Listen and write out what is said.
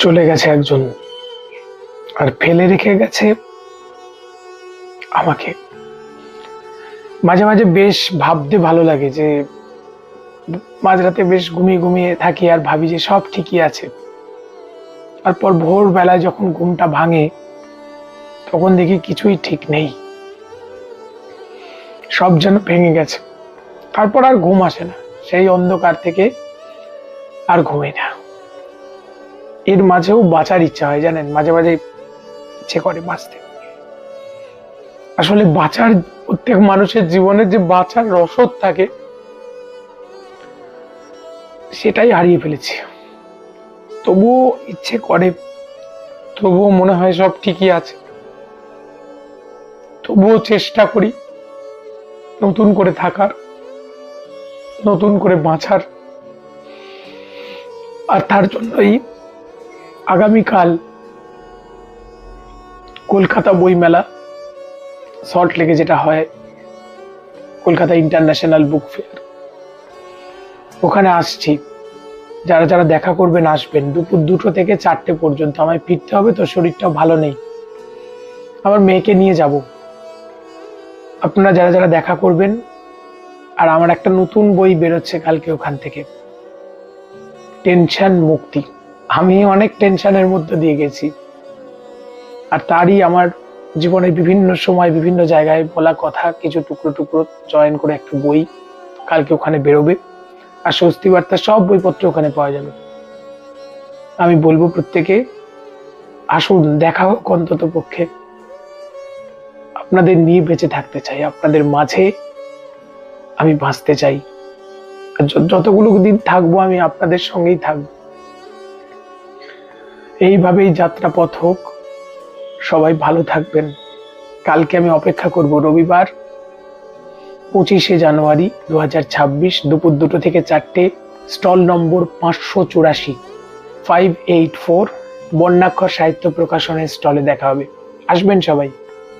চলে গেছে একজন, আর ফেলে রেখে গেছে আমাকে। মাঝে মাঝে বেশ ভাবতে ভালো লাগে যে মাঝরাতে বেশ ঘুমিয়ে ঘুমিয়ে থাকি আর ভাবি যে সব ঠিকই আছে। তারপর ভোরবেলায় যখন ঘুমটা ভাঙে তখন দেখি কিছুই ঠিক নেই, সব যেন ভেঙে গেছে। তারপর আর ঘুম আসে না, সেই অন্ধকার থেকে আর ঘুমাই না। এর মাঝেও বাঁচার ইচ্ছা হয়, জানেন, মাঝে মাঝে ইচ্ছে করে বাঁচতে। আসলে বাঁচার, প্রত্যেক মানুষের জীবনে যে বাঁচার রসদ থাকে সেটাই হারিয়ে ফেলেছি। তবুও ইচ্ছে করে, তবুও মনে হয় সব ঠিকই আছে, তবুও চেষ্টা করি নতুন করে থাকার, নতুন করে বাঁচার। আর তার জন্যই আগামীকাল কলকাতা বইমেলা, সল্ট লেকে যেটা হয়, কলকাতা ইন্টারন্যাশনাল বুক ফেয়ার, ওখানে আসছি। যারা যারা দেখা করবেন আসবেন। দুপুর 2টো থেকে 4টে পর্যন্ত আমায় ফিরতে হবে, তো শরীরটাও ভালো নেই, আমার মেয়েকে নিয়ে যাব। আপনারা যারা যারা দেখা করবেন। আর আমার একটা নতুন বই বেরোচ্ছে কালকে ওখান থেকে, টেনশন মুক্তি। আমি অনেক টেনশনের মধ্যে দিয়ে গেছি, আর তারই আমার জীবনের বিভিন্ন সময় বিভিন্ন জায়গায় বলা কথা কিছু টুকরো টুকরো জয়েন করে একটা বই কালকে ওখানে বেরোবে। আর স্বস্তি বার্তা সব বইপত্র ওখানে পাওয়া যাবে। আমি বলবো প্রত্যেকে আসুন, দেখা হোক অন্তত পক্ষে। আপনাদের নিয়ে বেঁচে থাকতে চাই, আপনাদের মাঝে আমি বাঁচতে চাই। আর যতগুলো দিন থাকবো আমি আপনাদের সঙ্গেই থাকবো। এইভাবেই যাত্রাপথ হোক। সবাই ভালো থাকবেন। কালকে আমি অপেক্ষা করব, রবিবার 25শে জানুয়ারি 2026 দুপুর 2টো থেকে 4টে, স্টল নম্বর 584, 584 বর্ণাক্ষর সাহিত্য প্রকাশনের স্টলে দেখা হবে। আসবেন সবাই।